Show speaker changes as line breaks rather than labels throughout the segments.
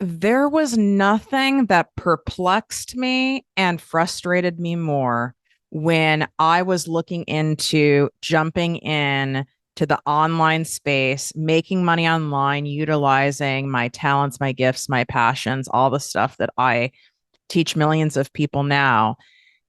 There was nothing that perplexed me and frustrated me more when I was looking into jumping in to the online space, making money online, utilizing my talents, my gifts, my passions, all the stuff that I teach millions of people now.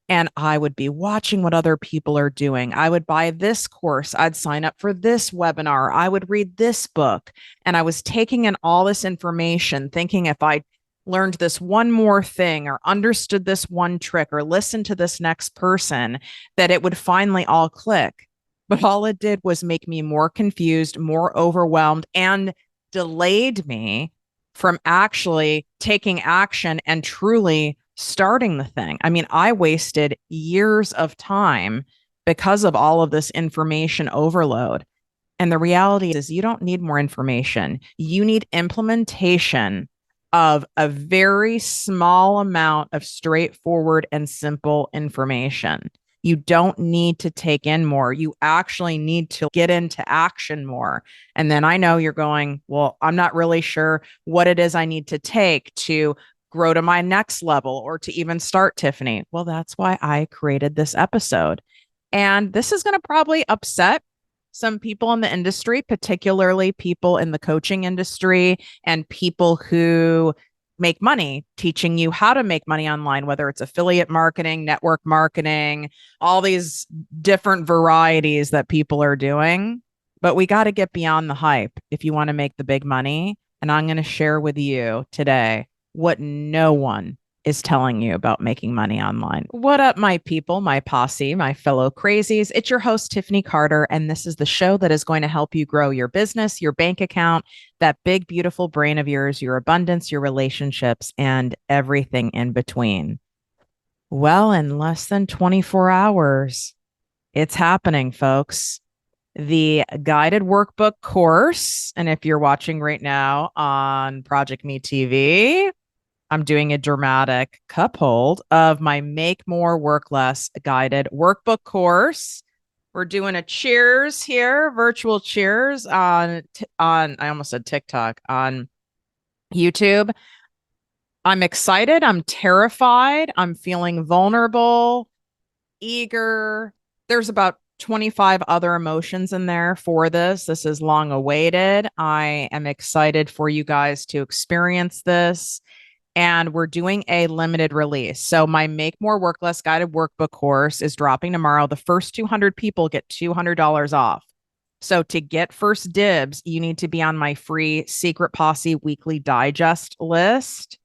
And I would be watching what other people are doing. I would buy this course. I'd sign up for this webinar. I would read this book. And I was taking in all this information, thinking if I learned this one more thing or understood this one trick or listened to this next person, that it would finally all click. But all it did was make me more confused, more overwhelmed, and delayed me from actually taking action and truly starting the thing. I mean, I wasted years of time because of all of this information overload. And the reality is, you don't need more information. You need implementation of a very small amount of straightforward and simple information. You don't need to take in more. You actually need to get into action more. And then I know you're going, well, I'm not really sure what it is I need to take to grow to my next level or to even start, Tiffany. Well, that's why I created this episode. And this is going to probably upset some people in the industry, particularly people in the coaching industry and people who make money teaching you how to make money online, whether it's affiliate marketing, network marketing, all these different varieties that people are doing. But we got to get beyond the hype if you want to make the big money. And I'm going to share with you today what no one is telling you about making money online. What up, my people, my posse, my fellow crazies? It's your host, Tiffany Carter, and this is the show that is going to help you grow your business, your bank account, that big, beautiful brain of yours, your abundance, your relationships, and everything in between. Well, in less than 24 hours, it's happening, folks. The guided workbook course, and if you're watching right now on Project Me TV, I'm doing a dramatic cup hold of my Make More, Work Less guided workbook course. We're doing a cheers here, virtual cheers on I almost said TikTok, on YouTube. I'm excited, I'm terrified, I'm feeling vulnerable, eager. There's about 25 other emotions in there for this. This is long awaited. I am excited for you guys to experience this, and we're doing a limited release. So my Make More Work Less guided workbook course is dropping tomorrow. The first 200 people get $200 off. So to get first dibs, you need to be on my free Secret Posse weekly digest list.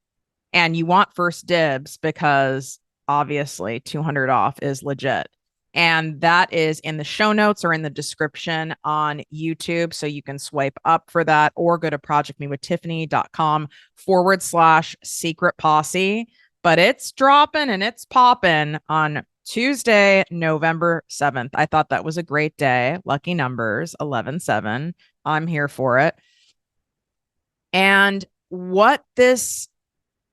And you want first dibs because obviously 200 off is legit. And that is in the show notes or in the description on YouTube. So you can swipe up for that or go to projectmewithtiffany.com/secret posse. But it's dropping and it's popping on Tuesday, November 7th. I thought that was a great day. Lucky numbers, 11/7. I'm here for it. And what this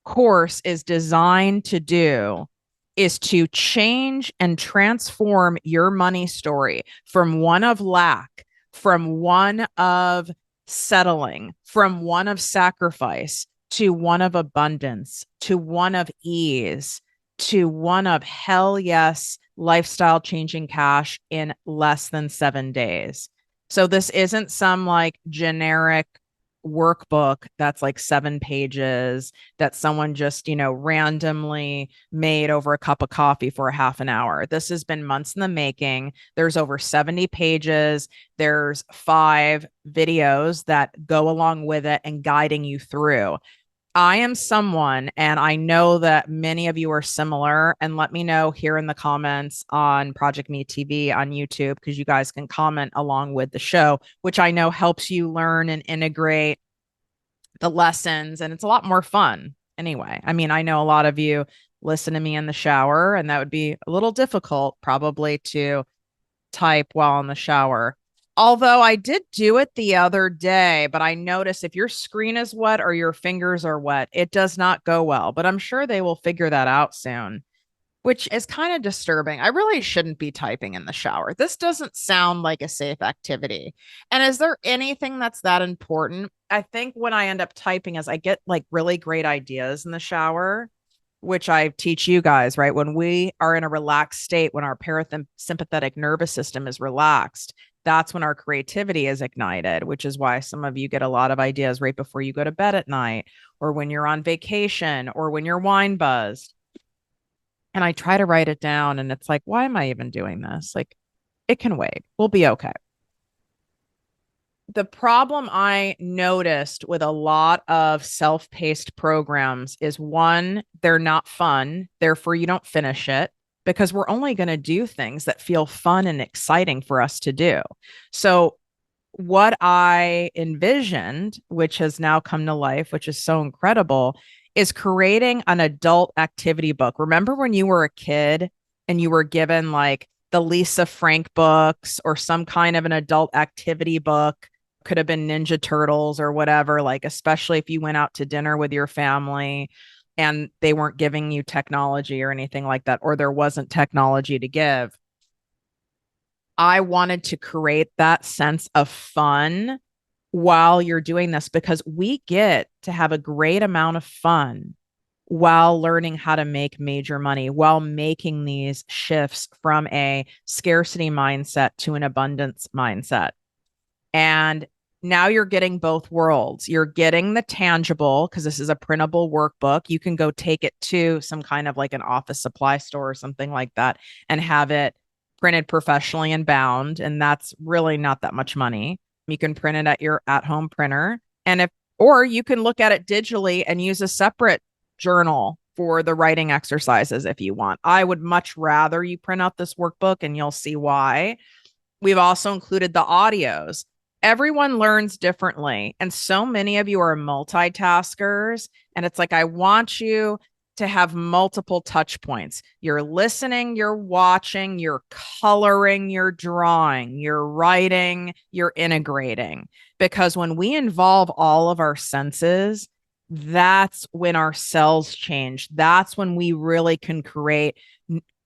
course is designed to do is to change and transform your money story from one of lack, from one of settling, from one of sacrifice to one of abundance, to one of ease, to one of hell yes, lifestyle changing cash in less than 7 days. So this isn't some like generic workbook that's like 7 pages that someone just, randomly made over a cup of coffee for a half an hour. This has been months in the making. There's over 70 pages. There's 5 videos that go along with it and guiding you through. I am someone, and I know that many of you are similar. And let me know here in the comments on Project Me TV on YouTube, because you guys can comment along with the show, which I know helps you learn and integrate the lessons. And it's a lot more fun anyway. I mean, I know a lot of you listen to me in the shower, and that would be a little difficult probably to type while in the shower. Although I did do it the other day, but I noticed if your screen is wet or your fingers are wet, it does not go well. But I'm sure they will figure that out soon. which is kind of disturbing. I really shouldn't be typing in the shower. This doesn't sound like a safe activity. And is there anything that's that important? I think when I end up typing is I get like really great ideas in the shower, which I teach you guys, right? When we are in a relaxed state, when our parasympathetic nervous system is relaxed, that's when our creativity is ignited, which is why some of you get a lot of ideas right before you go to bed at night, or when you're on vacation, or when you're wine buzzed. And I try to write it down, and it's like, why am I even doing this? Like, it can wait. We'll be okay. The problem I noticed with a lot of self paced programs is one, they're not fun. Therefore, you don't finish it because we're only going to do things that feel fun and exciting for us to do. So, what I envisioned, which has now come to life, which is so incredible, is creating an adult activity book. Remember when you were a kid and you were given like the Lisa Frank books or some kind of an adult activity book? Could have been Ninja Turtles or whatever, like, especially if you went out to dinner with your family and they weren't giving you technology or anything like that, or there wasn't technology to give. I wanted to create that sense of fun while you're doing this because we get to have a great amount of fun while learning how to make major money, while making these shifts from a scarcity mindset to an abundance mindset. And now you're getting both worlds. You're getting the tangible because this is a printable workbook. You can go take it to some kind of like an office supply store or something like that and have it printed professionally and bound. And that's really not that much money. You can print it at your at-home printer. Or you can look at it digitally and use a separate journal for the writing exercises if you want. I would much rather you print out this workbook and you'll see why. We've also included the audios. Everyone learns differently. And so many of you are multitaskers. And it's like, I want you to have multiple touch points. You're listening, you're watching, you're coloring, you're drawing, you're writing, you're integrating. Because when we involve all of our senses, that's when our cells change. That's when we really can create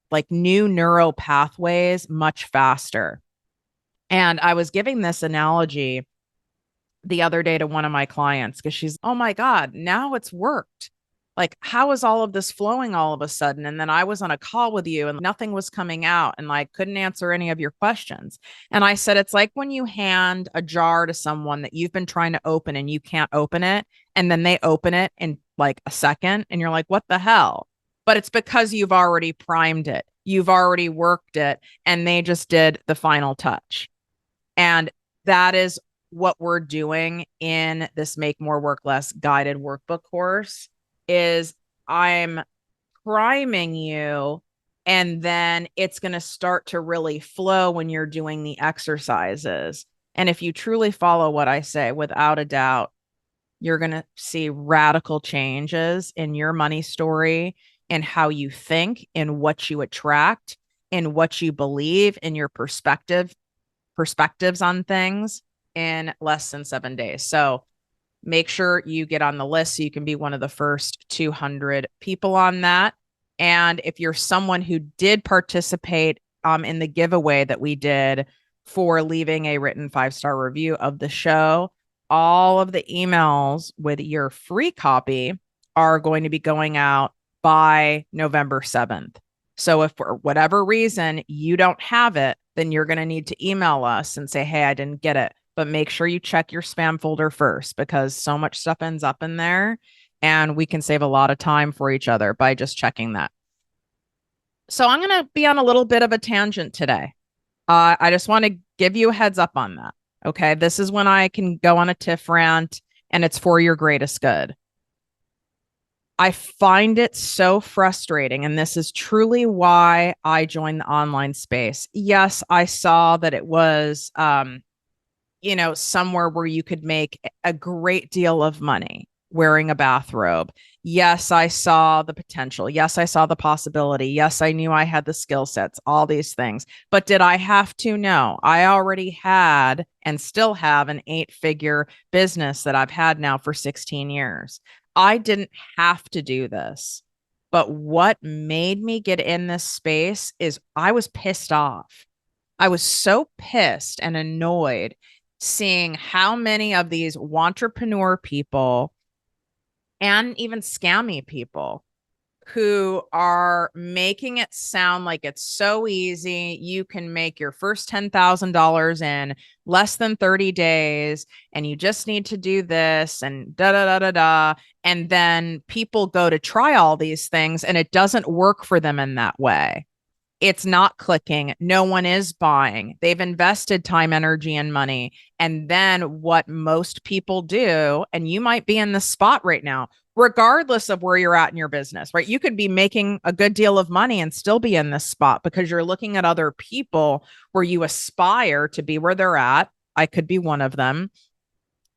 like new neural pathways much faster. And I was giving this analogy the other day to one of my clients because she's, oh my God, now it's worked. Like, how is all of this flowing all of a sudden? And then I was on a call with you and nothing was coming out and like couldn't answer any of your questions. And I said, it's like when you hand a jar to someone that you've been trying to open and you can't open it. And then they open it in like a second and you're like, what the hell? But it's because you've already primed it, you've already worked it, and they just did the final touch. And that is what we're doing in this Make More Work Less guided workbook course is I'm priming you, and then it's going to start to really flow when you're doing the exercises. And if you truly follow what I say, without a doubt, you're going to see radical changes in your money story, in how you think, in what you attract, in what you believe, in your perspectives on things in less than 7 days. So make sure you get on the list so you can be one of the first 200 people on that. And if you're someone who did participate in the giveaway that we did for leaving a written 5-star review of the show, all of the emails with your free copy are going to be going out by November 7th. So if for whatever reason you don't have it, then you're going to need to email us and say, hey, I didn't get it. But make sure you check your spam folder first because so much stuff ends up in there and we can save a lot of time for each other by just checking that. So I'm going to be on a little bit of a tangent today. I just want to give you a heads up on that. Okay. This is when I can go on a tiff rant and it's for your greatest good. I find it so frustrating. And this is truly why I joined the online space. Yes, I saw that it was, somewhere where you could make a great deal of money wearing a bathrobe. Yes, I saw the potential. Yes, I saw the possibility. Yes, I knew I had the skill sets, all these things. But did I have to? No, I already had and still have an 8-figure business that I've had now for 16 years. I didn't have to do this, But what made me get in this space is I was pissed off. I was so pissed and annoyed seeing how many of these entrepreneur people and even scammy people who are making it sound like it's so easy. You can make your first $10,000 in less than 30 days, and you just need to do this and da da da da da. And then people go to try all these things, and it doesn't work for them in that way. It's not clicking. No one is buying. They've invested time, energy, and money. And then what most people do, and you might be in this spot right now, regardless of where you're at in your business, right? You could be making a good deal of money and still be in this spot because you're looking at other people where you aspire to be where they're at. I could be one of them.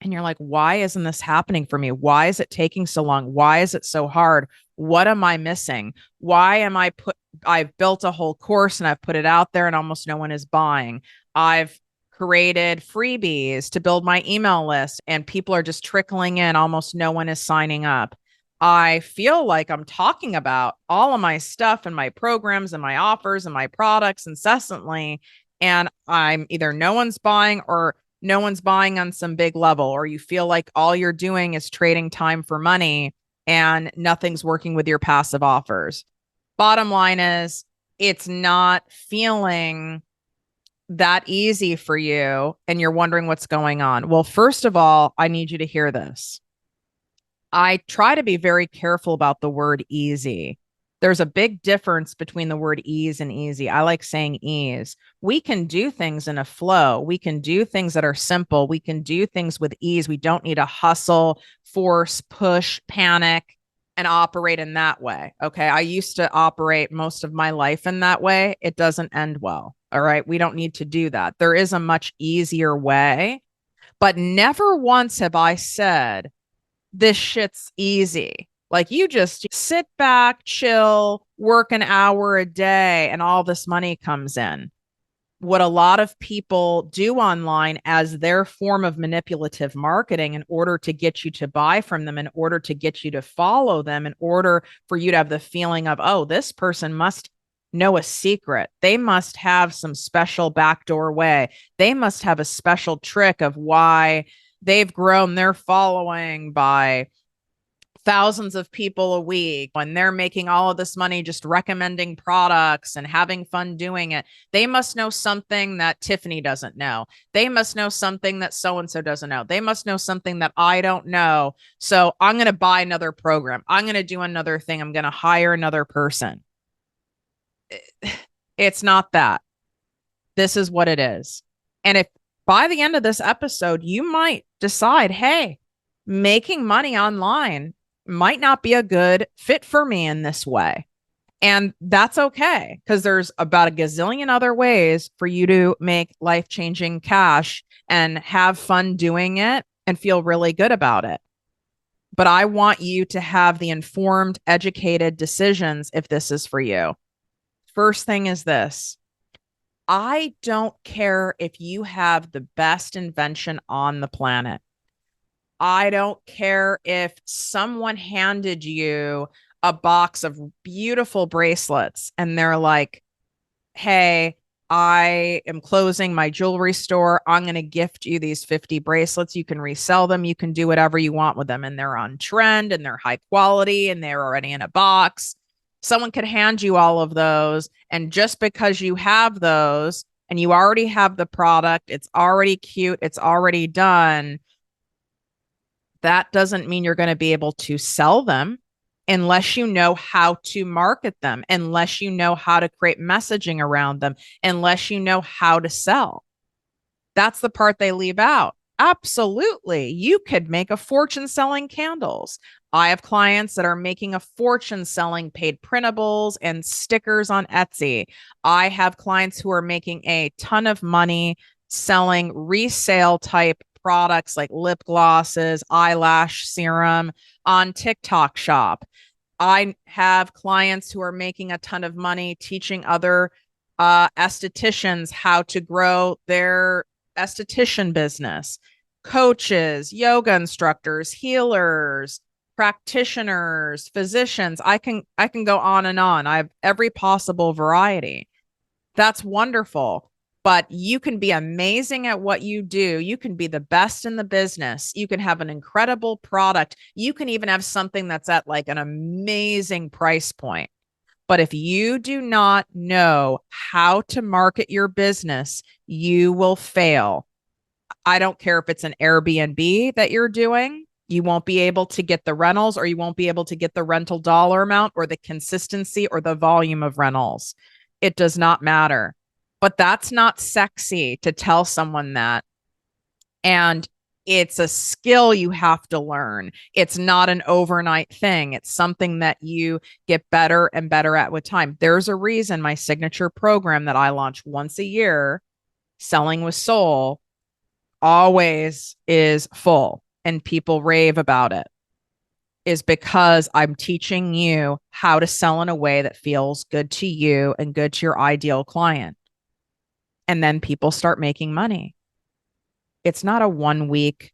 And you're like, why isn't this happening for me? Why is it taking so long? Why is it so hard? What am I missing? Why am I've built a whole course and I've put it out there and almost no one is buying. I've created freebies to build my email list and people are just trickling in. Almost no one is signing up. I feel like I'm talking about all of my stuff and my programs and my offers and my products incessantly. And I'm either no one's buying or no one's buying on some big level, or you feel like all you're doing is trading time for money and nothing's working with your passive offers. Bottom line is, it's not feeling that easy for you and you're wondering what's going on. Well, first of all, I need you to hear this. I try to be very careful about the word easy. There's a big difference between the word ease and easy. I like saying ease. We can do things in a flow. We can do things that are simple. We can do things with ease. We don't need to hustle, force, push, panic, and operate in that way. Okay. I used to operate most of my life in that way. It doesn't end well. All right. We don't need to do that. There is a much easier way, but never once have I said, this shit's easy. Like you just sit back, chill, work an hour a day, and all this money comes in. What a lot of people do online as their form of manipulative marketing in order to get you to buy from them, in order to get you to follow them, in order for you to have the feeling of, oh, this person must know a secret. They must have some special backdoor way. They must have a special trick of why they've grown their following by thousands of people a week when they're making all of this money just recommending products and having fun doing it. They must know something that Tiffany doesn't know. They must know something that so-and-so doesn't know. They must know something that I don't know. So I'm going to buy another program. I'm going to do another thing. I'm going to hire another person. It's not that. This is what it is. And if by the end of this episode, you might decide, hey, making money online might not be a good fit for me in this way. And that's okay, because there's about a gazillion other ways for you to make life-changing cash and have fun doing it and feel really good about it. But I want you to have the informed, educated decisions if this is for you. First thing is this. I don't care if you have the best invention on the planet. I don't care if someone handed you a box of beautiful bracelets and they're like, hey, I am closing my jewelry store. I'm going to gift you these 50 bracelets. You can resell them. You can do whatever you want with them. And they're on trend and they're high quality and they're already in a box. Someone could hand you all of those. And just because you have those and you already have the product, it's already cute, it's already done, that doesn't mean you're going to be able to sell them unless you know how to market them, unless you know how to create messaging around them, unless you know how to sell. That's the part they leave out. Absolutely. You could make a fortune selling candles. I have clients that are making a fortune selling paid printables and stickers on Etsy. I have clients who are making a ton of money selling resale type products like lip glosses, eyelash serum on TikTok Shop. I have clients who are making a ton of money teaching other estheticians how to grow their esthetician business, coaches, yoga instructors, healers, practitioners, physicians. I can go on and on. I have every possible variety. That's wonderful. But you can be amazing at what you do. You can be the best in the business. You can have an incredible product. You can even have something that's at like an amazing price point. But if you do not know how to market your business, you will fail. I don't care if it's an Airbnb that you're doing. You won't be able to get the rentals, or you won't be able to get the rental dollar amount or the consistency or the volume of rentals. It does not matter. But that's not sexy to tell someone that. And it's a skill you have to learn. It's not an overnight thing. It's something that you get better and better at with time. There's a reason my signature program that I launch once a year, Selling with Soul, always is full and people rave about it, is because I'm teaching you how to sell in a way that feels good to you and good to your ideal client. And then people start making money. It's not a 1 week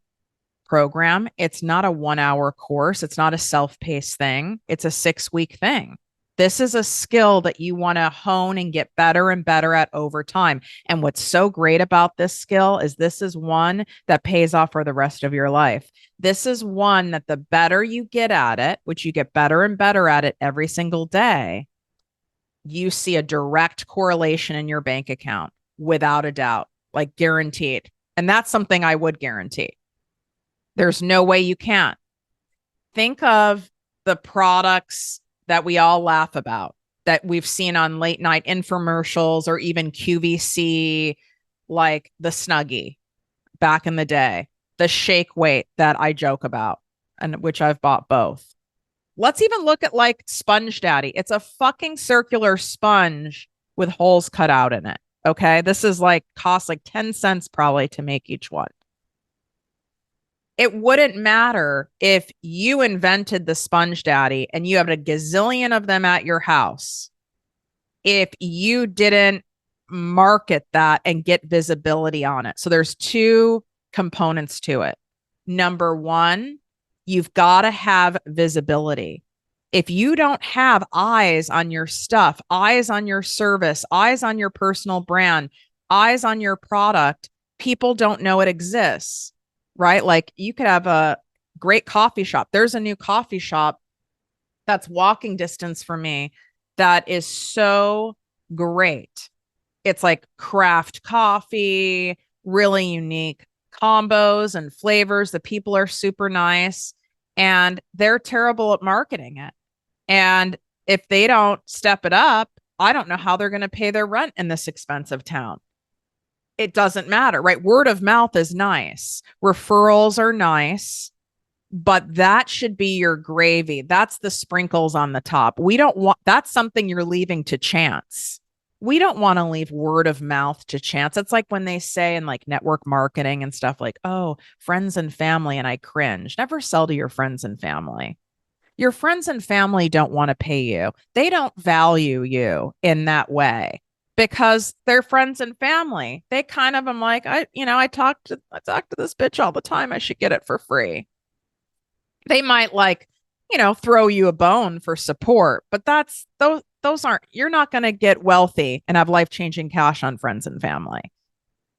program. It's not a 1 hour course. It's not a self-paced thing. It's a 6 week thing. This is a skill that you want to hone and get better and better at over time. And what's so great about this skill is this is one that pays off for the rest of your life. This is one that the better you get at it, which you get better and better at it every single day, you see a direct correlation in your bank account without a doubt, like guaranteed. And that's something I would guarantee. There's no way you can't. Think of the products that we all laugh about, that we've seen on late night infomercials or even QVC, like the Snuggie back in the day, the Shake Weight that I joke about, and which I've bought both. Let's even look at like Sponge Daddy. It's a fucking circular sponge with holes cut out in it. Okay. This is like cost like 10 cents probably to make each one. It wouldn't matter if you invented the Sponge Daddy and you have a gazillion of them at your house, if you didn't market that and get visibility on it. So there's two components to it. Number one, you've got to have visibility. If you don't have eyes on your stuff, eyes on your service, eyes on your personal brand, eyes on your product, people don't know it exists. Right? Like you could have a great coffee shop. There's a new coffee shop that's walking distance from me that is so great. It's like craft coffee, really unique combos and flavors. The people are super nice and they're terrible at marketing it. And if they don't step it up, I don't know how they're going to pay their rent in this expensive town. It doesn't matter, right? Word of mouth is nice. Referrals are nice, but that should be your gravy. That's the sprinkles on the top. We don't want, that's something you're leaving to chance. We don't want to leave word of mouth to chance. It's like when they say in like network marketing and stuff like, oh, friends and family. And I cringe. Never sell to your friends and family. Your friends and family don't want to pay you. They don't value you in that way, because they're friends and family. They kind of am like, I talk to this bitch all the time. I should get it for free. They might like, throw you a bone for support, but those aren't, you're not going to get wealthy and have life-changing cash on friends and family.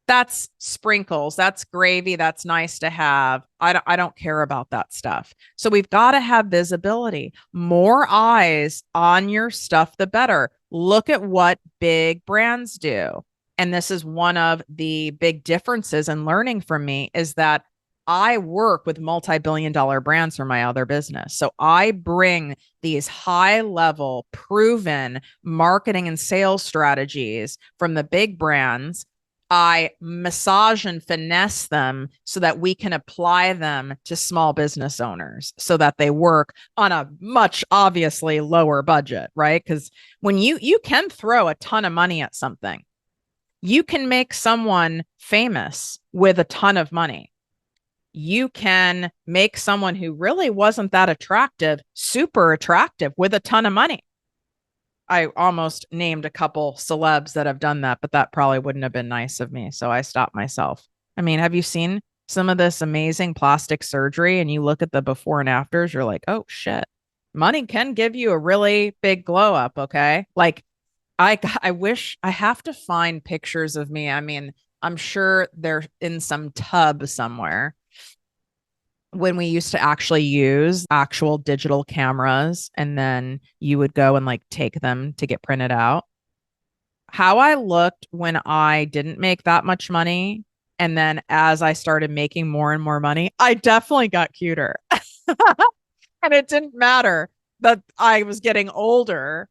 That's sprinkles. That's gravy. That's nice to have. I don't care about that stuff. So we've got to have visibility. More eyes on your stuff, the better. Look at what big brands do. And this is one of the big differences in learning from me, is that I work with multi-billion-dollar brands for my other business. So I bring these high-level, proven marketing and sales strategies from the big brands. I massage and finesse them so that we can apply them to small business owners so that they work on a much obviously lower budget, right? Because when you can throw a ton of money at something, you can make someone famous with a ton of money. You can make someone who really wasn't that attractive super attractive with a ton of money. I almost named a couple celebs that have done that, but that probably wouldn't have been nice of me. So I stopped myself. I mean, have you seen some of this amazing plastic surgery and you look at the before and afters, you're like, oh shit, money can give you a really big glow up. Okay. Like I wish I have to find pictures of me. I mean, I'm sure they're in some tub somewhere when we used to actually use actual digital cameras and then you would go and like take them to get printed out. How I looked when I didn't make that much money. And then as I started making more and more money, I definitely got cuter. And it didn't matter that I was getting older.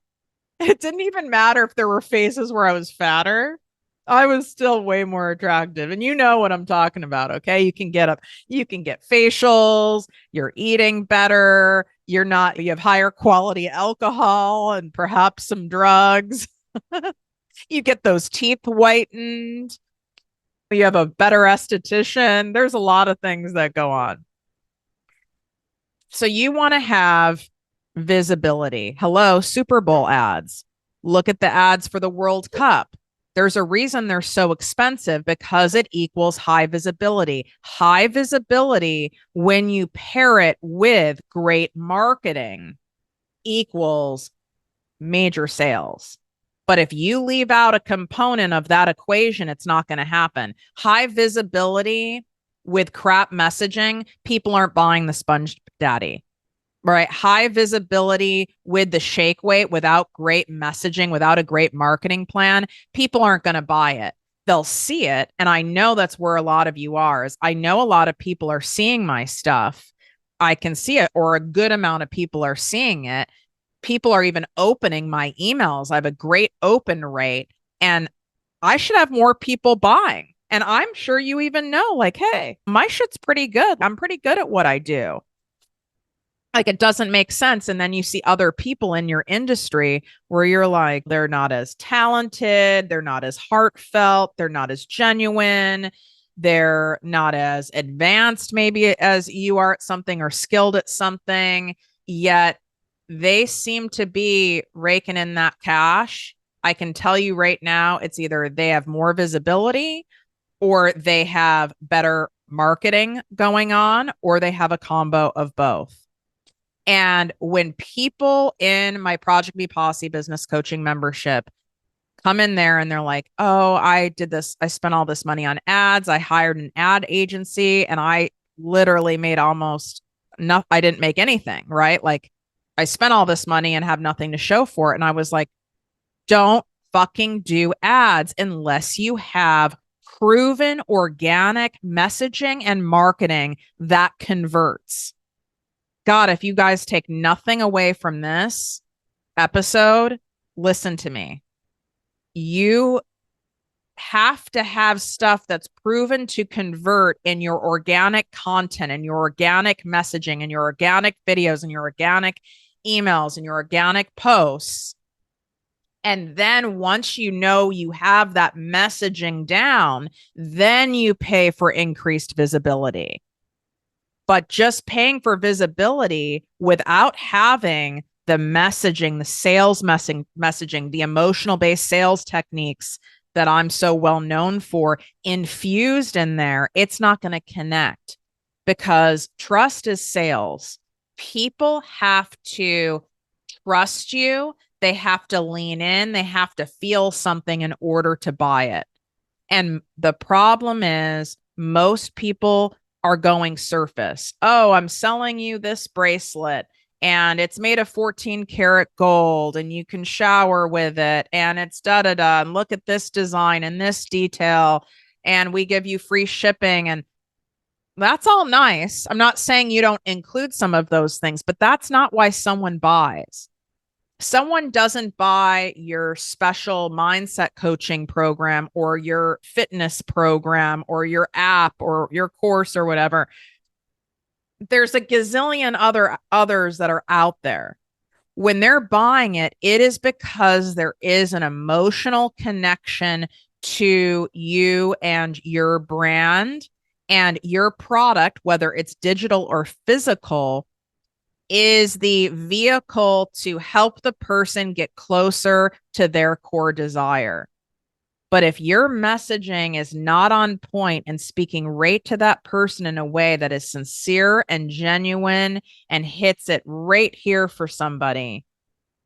It didn't even matter if there were phases where I was fatter. I was still way more attractive. And you know what I'm talking about, okay? You can get facials, you're eating better, you have higher quality alcohol and perhaps some drugs. You get those teeth whitened, you have a better esthetician. There's a lot of things that go on. So you want to have visibility. Hello, Super Bowl ads. Look at the ads for the World Cup. There's a reason they're so expensive because it equals high visibility. High visibility, when you pair it with great marketing, equals major sales. But if you leave out a component of that equation, it's not going to happen. High visibility with crap messaging, people aren't buying the Sponge Daddy. Right. High visibility with the shake weight without great messaging, without a great marketing plan, people aren't going to buy it. They'll see it. And I know that's where a lot of you are. Is I know a lot of people are seeing my stuff. I can see it, or a good amount of people are seeing it. People are even opening my emails. I have a great open rate and I should have more people buying. And I'm sure you even know, like, hey, my shit's pretty good. I'm pretty good at what I do. Like, it doesn't make sense. And then you see other people in your industry where you're like, they're not as talented, they're not as heartfelt, they're not as genuine, they're not as advanced maybe as you are at something or skilled at something, yet they seem to be raking in that cash. I can tell you right now, it's either they have more visibility or they have better marketing going on, or they have a combo of both. And when people in my Project Be Posse business coaching membership come in there and they're like, oh, I did this, I spent all this money on ads, I hired an ad agency, and I literally made almost nothing. I didn't make anything, right? Like, I spent all this money and have nothing to show for it. And I was like, don't fucking do ads unless you have proven organic messaging and marketing that converts. God, if you guys take nothing away from this episode, listen to me. You have to have stuff that's proven to convert in your organic content and your organic messaging and your organic videos and your organic emails and your organic posts. And then once you know you have that messaging down, then you pay for increased visibility. But just paying for visibility without having the messaging, the sales messaging, the emotional based sales techniques that I'm so well known for infused in there, it's not going to connect, because trust is sales. People have to trust you. They have to lean in. They have to feel something in order to buy it. And the problem is most people are going surface. Oh, I'm selling you this bracelet and it's made of 14 karat gold and you can shower with it and it's da da da. And look at this design and this detail. And we give you free shipping. And that's all nice. I'm not saying you don't include some of those things, but that's not why someone buys. Someone doesn't buy your special mindset coaching program or your fitness program or your app or your course or whatever. There's a gazillion others that are out there. When they're buying it, it is because there is an emotional connection to you and your brand, and your product, whether it's digital or physical, is the vehicle to help the person get closer to their core desire. But if your messaging is not on point and speaking right to that person in a way that is sincere and genuine and hits it right here for somebody,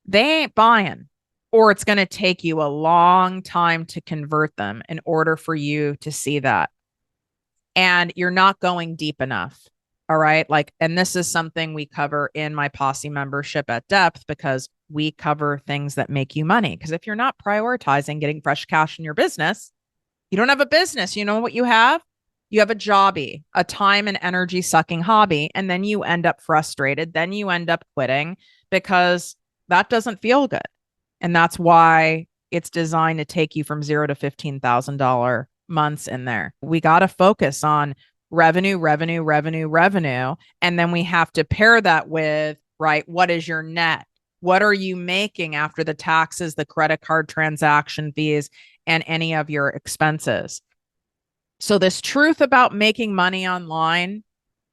they ain't buying. Or it's going to take you a long time to convert them in order for you to see that. And you're not going deep enough. All right. Like, and this is something we cover in my posse membership at depth because we cover things that make you money. Because if you're not prioritizing getting fresh cash in your business, you don't have a business. You know what you have? You have a jobby, a time and energy sucking hobby. And then you end up frustrated. Then you end up quitting because that doesn't feel good. And that's why it's designed to take you from zero to $15,000 months in there. We got to focus on revenue, revenue, revenue, revenue. And then we have to pair that with, right, what is your net? What are you making after the taxes, the credit card transaction fees, and any of your expenses? So, this truth about making money online,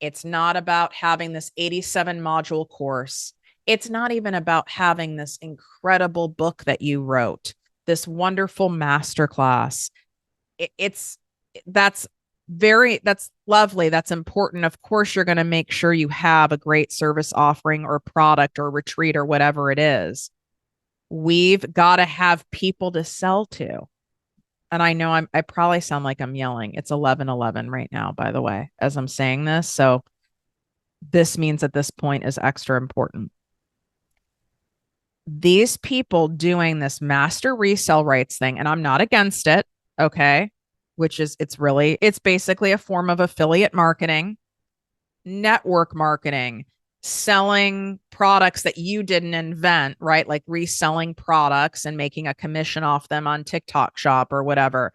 it's not about having this 87 module course. It's not even about having this incredible book that you wrote, this wonderful masterclass. It's that's that's lovely. That's important. Of course, you're going to make sure you have a great service offering or product or retreat or whatever it is. We've got to have people to sell to. And I know I probably sound like I'm yelling. It's 11:11 right now, by the way, as I'm saying this. So this means that this point is extra important. These people doing this master resale rights thing, and I'm not against it, okay? Which is, it's basically a form of affiliate marketing, network marketing, selling products that you didn't invent, right? Like reselling products and making a commission off them on TikTok shop or whatever.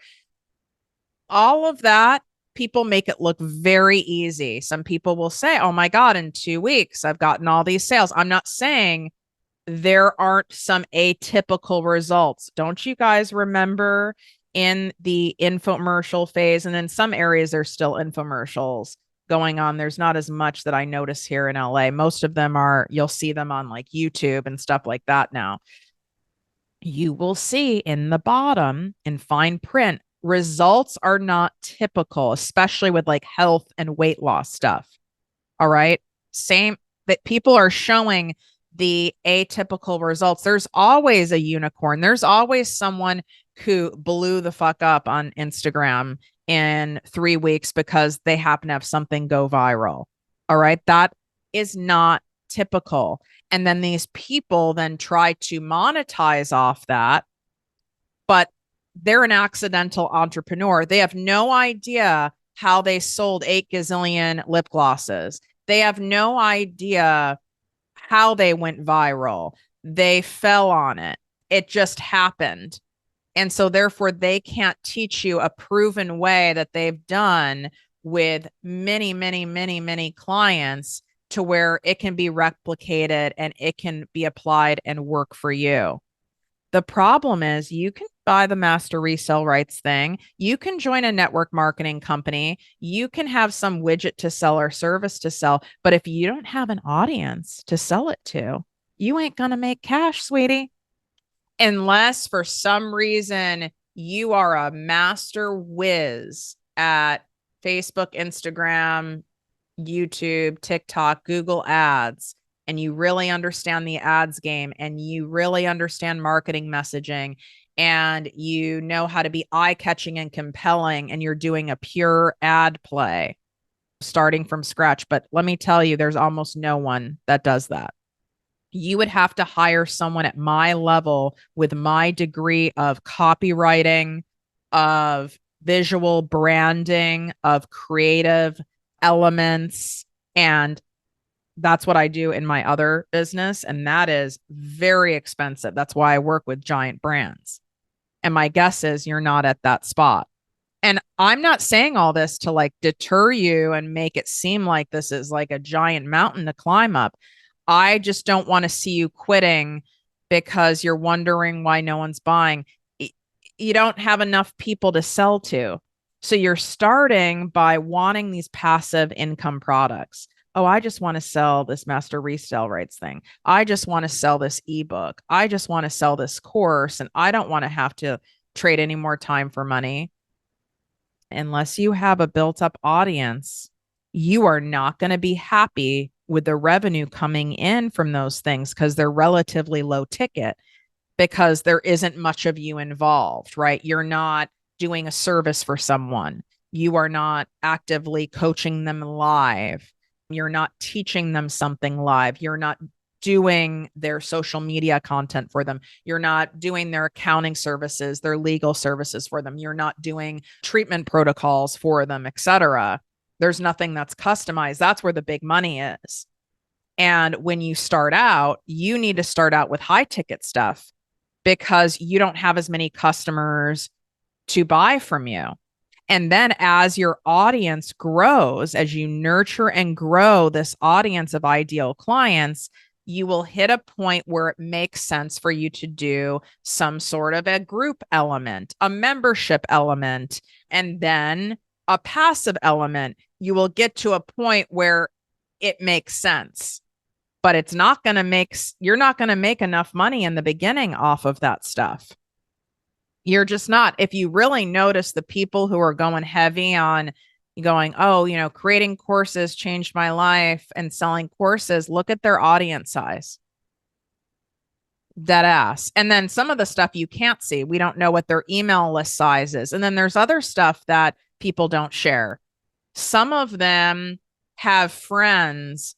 All of that, people make it look very easy. Some people will say, oh my God, in 2 weeks, I've gotten all these sales. I'm not saying there aren't some atypical results. Don't you guys remember in the infomercial phase? And in some areas, there's still infomercials going on. There's not as much that I notice here in LA. Most of them are, you'll see them on like YouTube and stuff like that now. You will see in the bottom in fine print, results are not typical, especially with like health and weight loss stuff. All right. Same that people are showing the atypical results. There's always a unicorn. There's always someone who blew the fuck up on Instagram in 3 weeks because they happen to have something go viral. All right. That is not typical. And then these people then try to monetize off that, but they're an accidental entrepreneur. They have no idea how they sold 8 gazillion lip glosses. They have no idea how they went viral. They fell on it. It just happened. And so therefore they can't teach you a proven way that they've done with many, many, many, many clients to where it can be replicated and it can be applied and work for you. The problem is you can buy the master resale rights thing. You can join a network marketing company. You can have some widget to sell or service to sell. But if you don't have an audience to sell it to, you ain't going to make cash, sweetie. Unless for some reason you are a master whiz at Facebook, Instagram, YouTube, TikTok, Google ads, and you really understand the ads game and you really understand marketing messaging and you know how to be eye-catching and compelling and you're doing a pure ad play starting from scratch. But let me tell you, there's almost no one that does that. You would have to hire someone at my level with my degree of copywriting, of visual branding, of creative elements. And that's what I do in my other business. And that is very expensive. That's why I work with giant brands. And my guess is you're not at that spot. And I'm not saying all this to like deter you and make it seem like this is like a giant mountain to climb up. I just don't want to see you quitting because you're wondering why no one's buying. You don't have enough people to sell to. So you're starting by wanting these passive income products. Oh, I just want to sell this master resale rights thing. I just want to sell this ebook. I just want to sell this course. And I don't want to have to trade any more time for money. Unless you have a built up audience, you are not going to be happy with the revenue coming in from those things because they're relatively low ticket, because there isn't much of you involved, right? You're not doing a service for someone. You are not actively coaching them live. You're not teaching them something live. You're not doing their social media content for them. You're not doing their accounting services, their legal services for them. You're not doing treatment protocols for them, etc. There's nothing that's customized. That's where the big money is. And when you start out, you need to start out with high ticket stuff because you don't have as many customers to buy from you. And then as your audience grows, as you nurture and grow this audience of ideal clients, you will hit a point where it makes sense for you to do some sort of a group element, a membership element, and then a passive element. You will get to a point where it makes sense, but it's not going to make, you're not going to make enough money in the beginning off of that stuff. You're just not. If you really notice the people who are going heavy on going, oh, you know, creating courses changed my life and selling courses, look at their audience size. Dead ass. And then some of the stuff you can't see. We don't know what their email list size is. And then there's other stuff that people don't share. Some of them have friends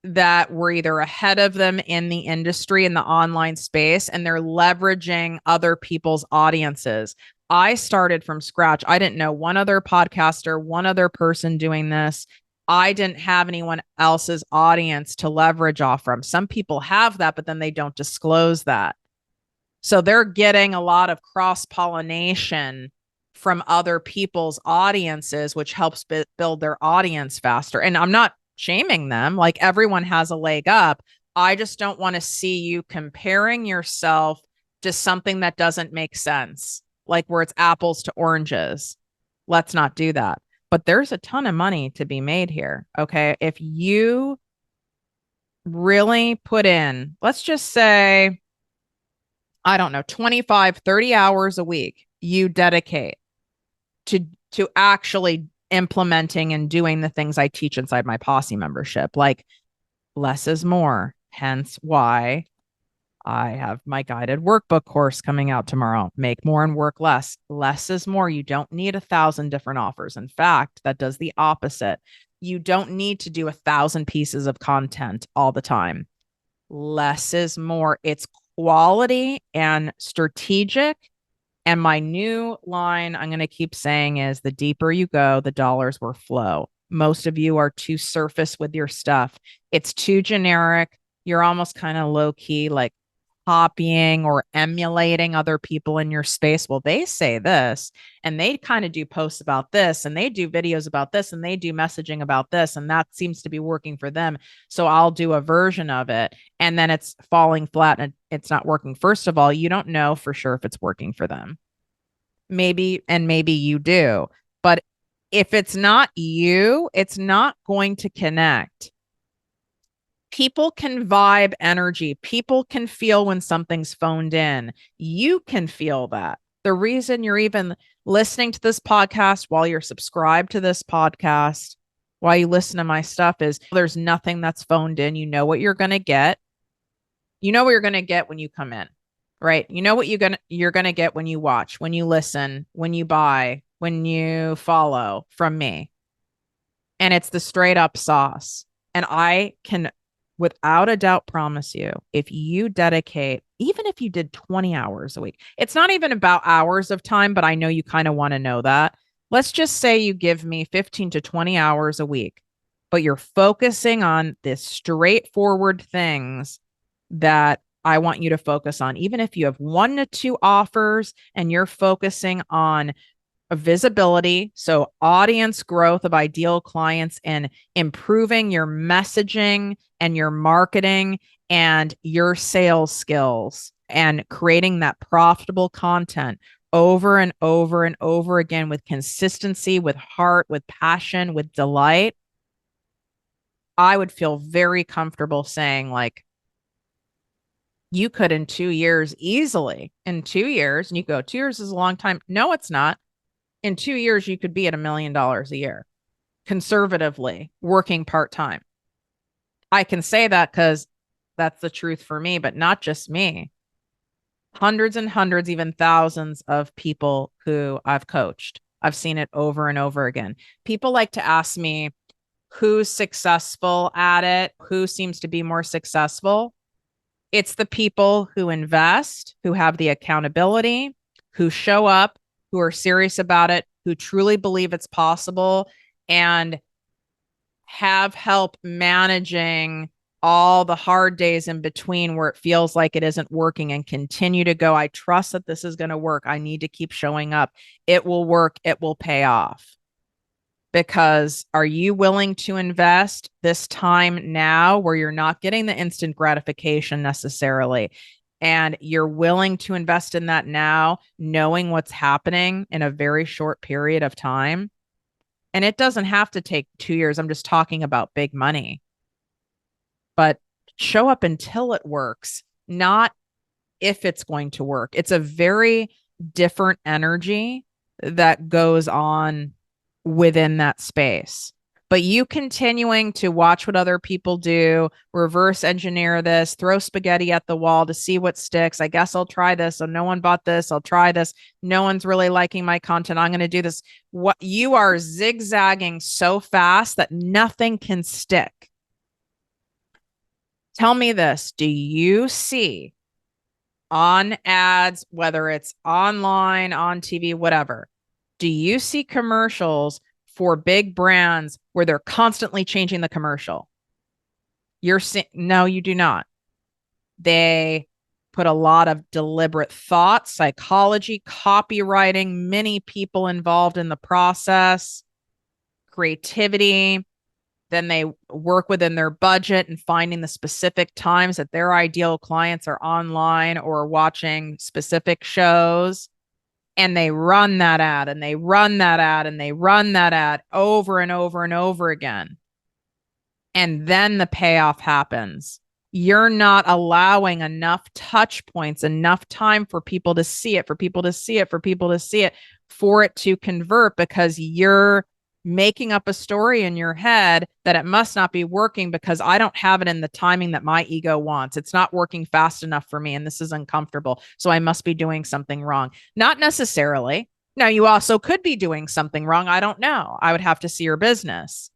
that were either ahead of them in the industry, in the online space, and they're leveraging other people's audiences. I started from scratch. I didn't know one other podcaster, one other person doing this. I didn't have anyone else's audience to leverage off from. Some people have that, but then they don't disclose that. So they're getting a lot of cross-pollination from other people's audiences, which helps build their audience faster. And I'm not shaming them. Like, everyone has a leg up. I just don't want to see you comparing yourself to something that doesn't make sense, like where it's apples to oranges. Let's not do that. But there's a ton of money to be made here. Okay. If you really put in, let's just say, I don't know, 25, 30 hours a week, you dedicate to actually implementing and doing the things I teach inside my Posse membership. Like, less is more, hence why I have my guided workbook course coming out tomorrow. Make more and work less. Less is more. You don't need 1,000 different offers. In fact, that does the opposite. You don't need to do 1,000 pieces of content all the time. Less is more. It's quality and strategic. And my new line I'm going to keep saying is, the deeper you go, the dollars will flow. Most of you are too surface with your stuff. It's too generic. You're almost kind of low key, like copying or emulating other people in your space. Well, they say this, and they kind of do posts about this, and they do videos about this, and they do messaging about this, and that seems to be working for them. So I'll do a version of it, and then it's falling flat and it's not working. First of all, you don't know for sure if it's working for them. Maybe, and maybe you do, but if it's not you, it's not going to connect. People can vibe energy. People can feel when something's phoned in. You can feel that. The reason you're even listening to this podcast, while you're subscribed to this podcast, while you listen to my stuff, is there's nothing that's phoned in. You know what you're going to get. You know what you're going to get when you come in, right? You know what you're going to get when you watch, when you listen, when you buy, when you follow from me. And it's the straight up sauce. And I can, without a doubt, promise you, if you dedicate, even if you did 20 hours a week, it's not even about hours of time, but I know you kind of want to know that. Let's just say you give me 15 to 20 hours a week, but you're focusing on this straightforward things that I want you to focus on. Even if you have 1 to 2 offers and you're focusing on visibility, so audience growth of ideal clients, and improving your messaging and your marketing and your sales skills, and creating that profitable content over and over and over again with consistency, with heart, with passion, with delight, I would feel very comfortable saying, like, You could in 2 years easily. In 2 years, and you go, 2 years is a long time. No, it's not. In 2 years, you could be at $1 million a year, conservatively, working part-time. I can say that because that's the truth for me, but not just me. Hundreds and hundreds, even thousands of people who I've coached. I've seen it over and over again. People like to ask me who's successful at it, who seems to be more successful. It's the people who invest, who have the accountability, who show up, who are serious about it, who truly believe it's possible, and have help managing all the hard days in between where it feels like it isn't working and continue to go. I trust that this is going to work. I need to keep showing up. It will work. It will pay off. Because are you willing to invest this time now where you're not getting the instant gratification necessarily? And you're willing to invest in that now, knowing what's happening in a very short period of time. And it doesn't have to take 2 years. I'm just talking about big money. But show up until it works, not if it's going to work. It's a very different energy that goes on within that space. But you continuing to watch what other people do, reverse engineer this, throw spaghetti at the wall to see what sticks. I guess I'll try this. So no one bought this. I'll try this. No one's really liking my content. I'm going to do this. What you are zigzagging so fast that nothing can stick. Tell me this. Do you see on ads, whether it's online, on TV, whatever, do you see commercials for big brands where they're constantly changing the commercial? No, you do not. They put a lot of deliberate thought, psychology, copywriting, many people involved in the process, creativity. Then they work within their budget and finding the specific times that their ideal clients are online or watching specific shows. And they run that ad and they run that ad and they run that ad over and over and over again. And then the payoff happens. You're not allowing enough touch points, enough time for people to see it, for people to see it, for people to see it, for it to convert, because you're making up a story in your head that it must not be working because I don't have it in the timing that my ego wants. It's not working fast enough for me, and this is uncomfortable. So I must be doing something wrong. Not necessarily. Now, you also could be doing something wrong. I don't know. I would have to see your business.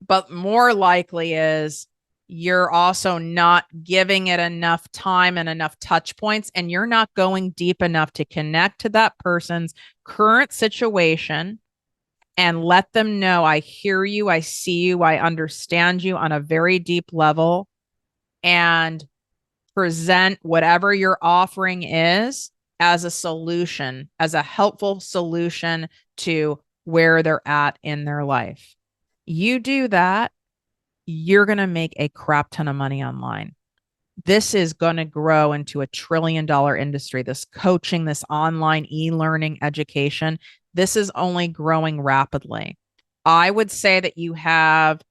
But more likely is you're also not giving it enough time and enough touch points, and you're not going deep enough to connect to that person's current situation and let them know, I hear you, I see you, I understand you on a very deep level, and present whatever your offering is as a solution, as a helpful solution to where they're at in their life. You do that, you're going to make a crap ton of money online. This is going to grow into $1 trillion industry. This coaching, this online e-learning education, this is only growing rapidly. I would say that you have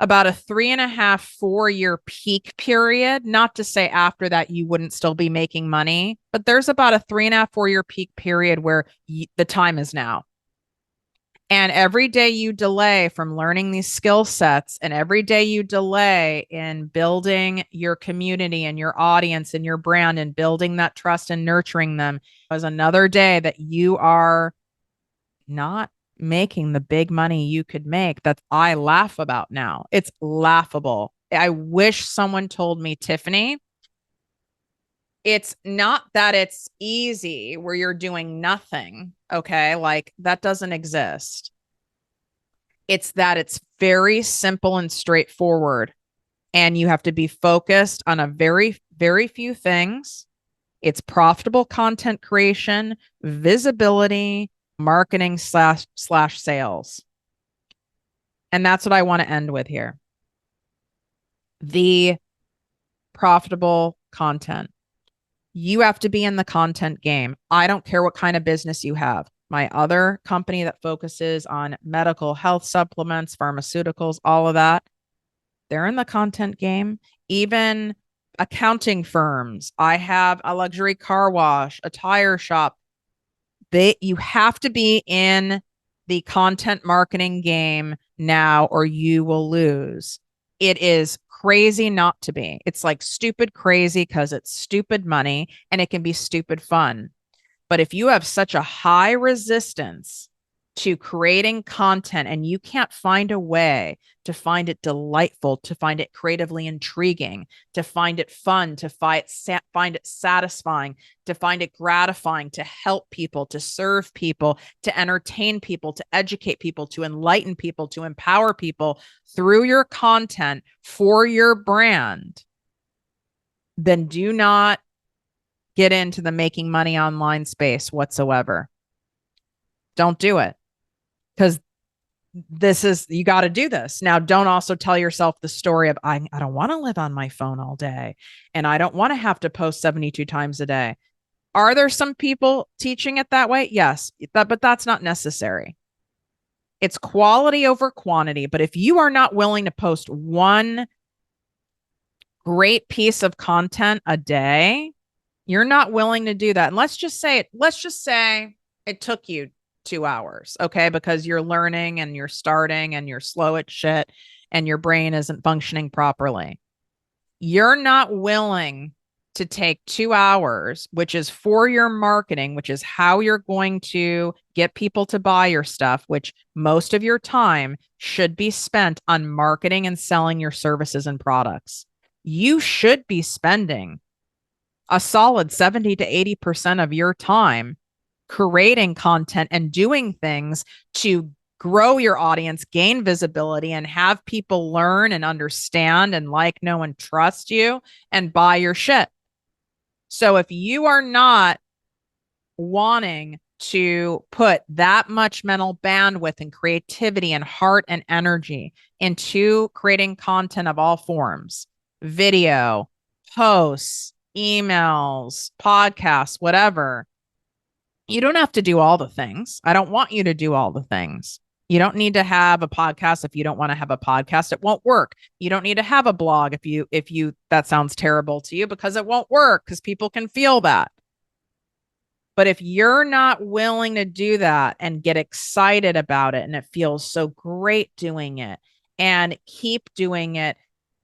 about a 3.5, 4 year peak period. Not to say after that you wouldn't still be making money, but there's about a 3.5, 4 year peak period where the time is now. And every day you delay from learning these skill sets, and every day you delay in building your community and your audience and your brand and building that trust and nurturing them, is another day that you are not making the big money you could make that I laugh about now. It's laughable. I wish someone told me, Tiffany, it's not that it's easy where you're doing nothing. Okay. Like that doesn't exist. It's that it's very simple and straightforward. And you have to be focused on a very, very few things. It's profitable content creation, visibility, marketing slash sales. And that's what I want to end with here. The profitable content. You have to be in the content game. I don't care what kind of business you have. My other company that focuses on medical health supplements, pharmaceuticals, all of that, They're in the content game. Even accounting firms. I have a luxury car wash, a tire shop. You have to be in the content marketing game now or you will lose. It is crazy not to be. It's like stupid crazy because it's stupid money and it can be stupid fun. But if you have such a high resistance to creating content and you can't find a way to find it delightful, to find it creatively intriguing, to find it fun, to find it satisfying, to find it gratifying, to help people, to serve people, to entertain people, to educate people, to enlighten people, to empower people through your content for your brand, then do not get into the making money online space whatsoever. Don't do it, because you got to do this. Now, don't also tell yourself the story of, I don't want to live on my phone all day and I don't want to have to post 72 times a day. Are there some people teaching it that way? Yes, but that's not necessary. It's quality over quantity. But if you are not willing to post one great piece of content a day, you're not willing to do that. And let's just say it took you 2 hours, okay? Because you're learning and you're starting and you're slow at shit and your brain isn't functioning properly. You're not willing to take 2 hours, which is for your marketing, which is how you're going to get people to buy your stuff, which most of your time should be spent on marketing and selling your services and products. You should be spending a solid 70 to 80% of your time creating content and doing things to grow your audience, gain visibility, and have people learn and understand and like, know, and trust you and buy your shit. So if you are not wanting to put that much mental bandwidth and creativity and heart and energy into creating content of all forms, video, posts, emails, podcasts, whatever, you don't have to do all the things. I don't want you to do all the things. You don't need to have a podcast if you don't want to have a podcast. It won't work. You don't need to have a blog if you that sounds terrible to you, because it won't work, because people can feel that. But if you're not willing to do that and get excited about it and it feels so great doing it and keep doing it,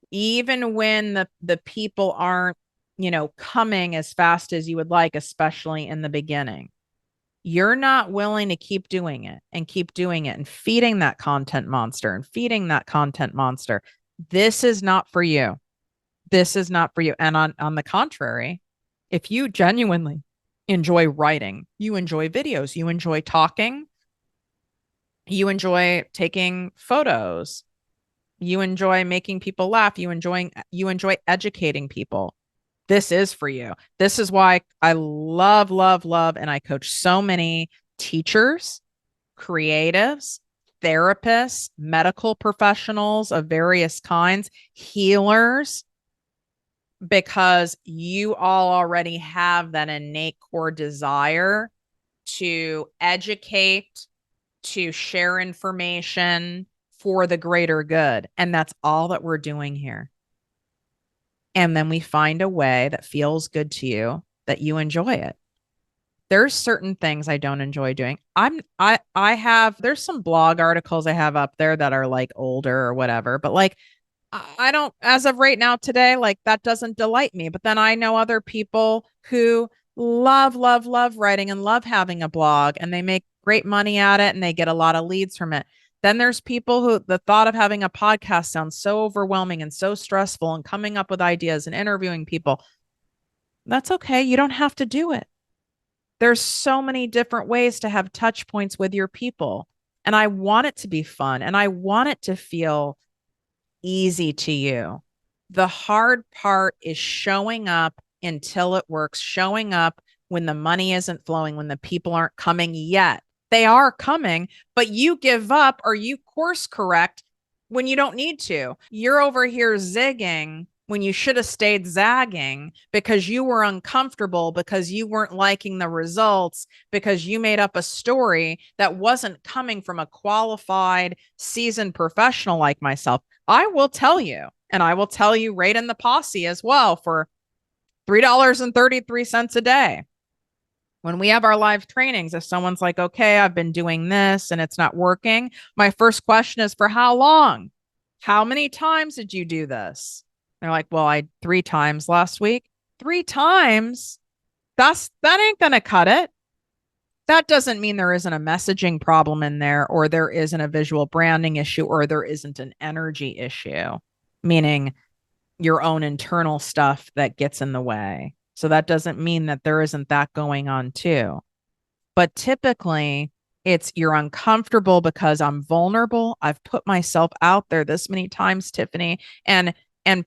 even when the people aren't, coming as fast as you would like, especially in the beginning, you're not willing to keep doing it and keep doing it and feeding that content monster and feeding that content monster. This is not for you. This is not for you. And on the contrary, if you genuinely enjoy writing, you enjoy videos, you enjoy talking, you enjoy taking photos, you enjoy making people laugh, you enjoy educating people, this is for you. This is why I love, love, love, and I coach so many teachers, creatives, therapists, medical professionals of various kinds, healers, because you all already have that innate core desire to educate, to share information for the greater good. And that's all that we're doing here. And then we find a way that feels good to you, that you enjoy it. There's certain things I don't enjoy doing. There's some blog articles I have up there that are like older or whatever, but like, I don't, as of right now today, like that doesn't delight me. But then I know other people who love, love, love writing and love having a blog, and they make great money at it and they get a lot of leads from it. Then there's people who the thought of having a podcast sounds so overwhelming and so stressful, and coming up with ideas and interviewing people. That's okay. You don't have to do it. There's so many different ways to have touch points with your people. And I want it to be fun and I want it to feel easy to you. The hard part is showing up until it works, showing up when the money isn't flowing, when the people aren't coming yet. They are coming, but you give up or you course correct when you don't need to. You're over here zigging when you should have stayed zagging because you were uncomfortable, because you weren't liking the results, because you made up a story that wasn't coming from a qualified, seasoned professional like myself. I will tell you, And I will tell you right in the posse as well for $3.33 a day. When we have our live trainings, if someone's like, okay, I've been doing this and it's not working, my first question is, for how long? How many times did you do this? They're like, well, I 3 times last week. 3 times? That ain't gonna cut it. That doesn't mean there isn't a messaging problem in there, or there isn't a visual branding issue, or there isn't an energy issue, meaning your own internal stuff that gets in the way. So that doesn't mean that there isn't that going on too. But typically, it's you're uncomfortable because I'm vulnerable. I've put myself out there this many times, Tiffany, and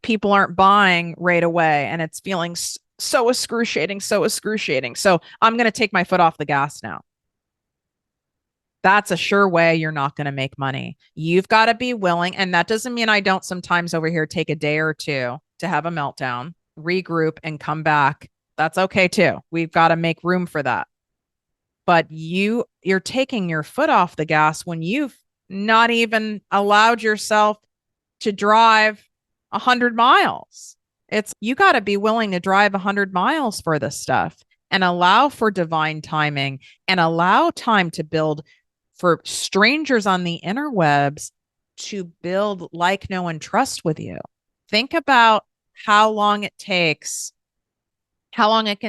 people aren't buying right away, and it's feeling so excruciating, so excruciating. So I'm going to take my foot off the gas now. That's a sure way you're not going to make money. You've got to be willing. And that doesn't mean I don't sometimes over here take a day or two to have a meltdown, regroup, and come back. That's okay too. We've got to make room for that. But you're taking your foot off the gas when you've not even allowed yourself to drive 100 miles. It's you got to be willing to drive 100 miles for this stuff and allow for divine timing and allow time to build for strangers on the interwebs to build like, know, and trust with you. Think about how long it can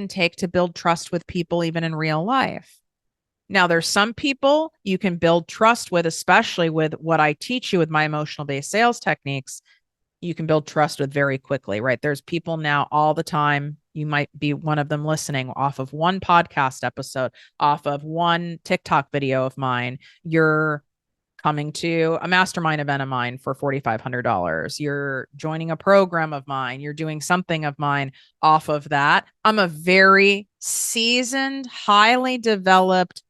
take to build trust with people, even in real life. Now, there's some people you can build trust with, especially with what I teach you with my emotional based sales techniques. You can build trust with very quickly, right? There's people now all the time. You might be one of them listening off of one podcast episode, off of one TikTok video of mine. You're coming to a mastermind event of mine for $4,500. You're joining a program of mine. You're doing something of mine off of that. I'm a very seasoned, highly developed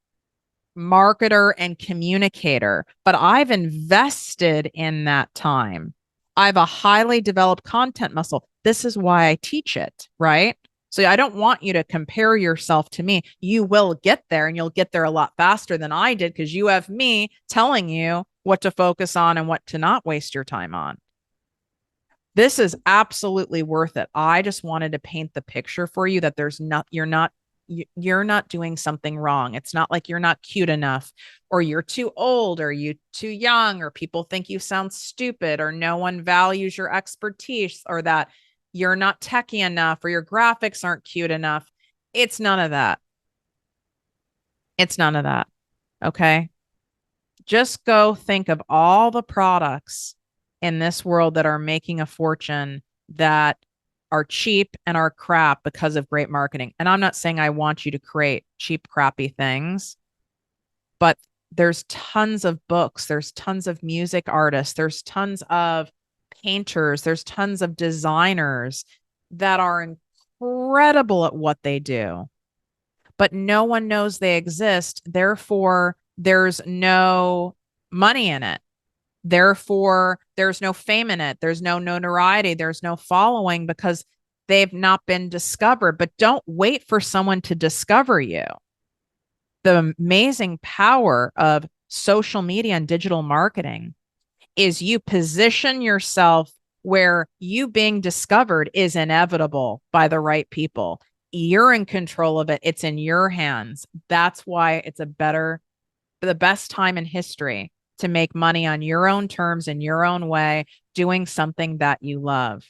marketer and communicator, but I've invested in that time. I have a highly developed content muscle. This is why I teach it, right? So I don't want you to compare yourself to me. You will get there, and you'll get there a lot faster than I did because you have me telling you what to focus on and what to not waste your time on. This is absolutely worth it. I just wanted to paint the picture for you that you're not doing something wrong. It's not like you're not cute enough, or you're too old, or you too young, or people think you sound stupid, or no one values your expertise, or that you're not techie enough, or your graphics aren't cute enough. It's none of that. It's none of that. Okay. Just go think of all the products in this world that are making a fortune that are cheap and are crap because of great marketing. And I'm not saying I want you to create cheap, crappy things, but there's tons of books, there's tons of music artists, there's tons of painters, there's tons of designers that are incredible at what they do, but no one knows they exist. Therefore, there's no money in it. Therefore, there's no fame in it. There's no notoriety. There's no following because they've not been discovered. But don't wait for someone to discover you. The amazing power of social media and digital marketing is you position yourself where you being discovered is inevitable by the right people. You're in control of it. It's in your hands. That's why it's the best time in history to make money on your own terms in your own way, doing something that you love.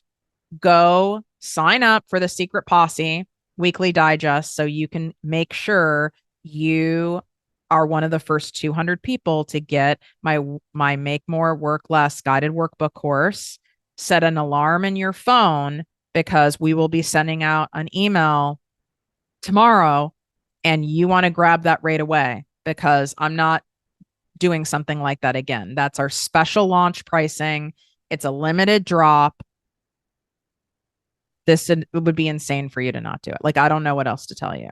Go sign up for the Secret Posse weekly digest so you can make sure you are one of the first 200 people to get my Make More Work Less guided workbook course. Set an alarm in your phone because we will be sending out an email tomorrow, and you want to grab that right away because I'm not doing something like that again. That's our special launch pricing. It's a limited drop. It would be insane for you to not do it. Like, I don't know what else to tell you.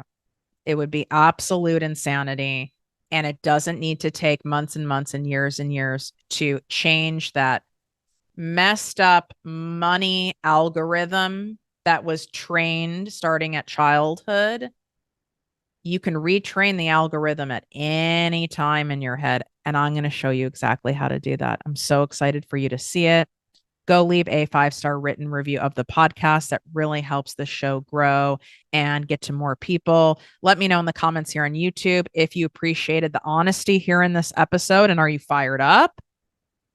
It would be absolute insanity. And it doesn't need to take months and months and years to change that messed up money algorithm that was trained starting at childhood. You can retrain the algorithm at any time in your head. And I'm going to show you exactly how to do that. I'm so excited for you to see it. go leave a 5-star written review of the podcast. That really helps the show grow and get to more people. Let me know in the comments here on YouTube if you appreciated the honesty here in this episode, and are you fired up?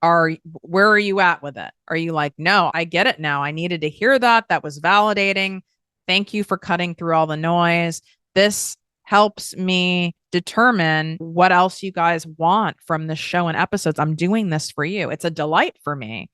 Where are you at with it? Are you like, no, I get it now. I needed to hear that. That was validating. Thank you for cutting through all the noise. This helps me determine what else you guys want from this show and episodes. I'm doing this for you. It's a delight for me,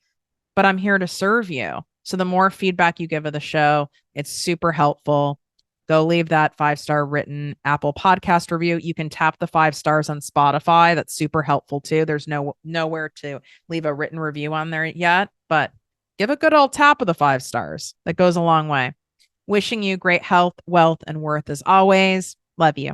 but I'm here to serve you. So the more feedback you give of the show, it's super helpful. Go leave that 5-star written Apple podcast review. You can tap the 5 stars on Spotify. That's super helpful too. There's nowhere to leave a written review on there yet, but give a good old tap of the 5 stars. That goes a long way. Wishing you great health, wealth, and worth as always. Love you.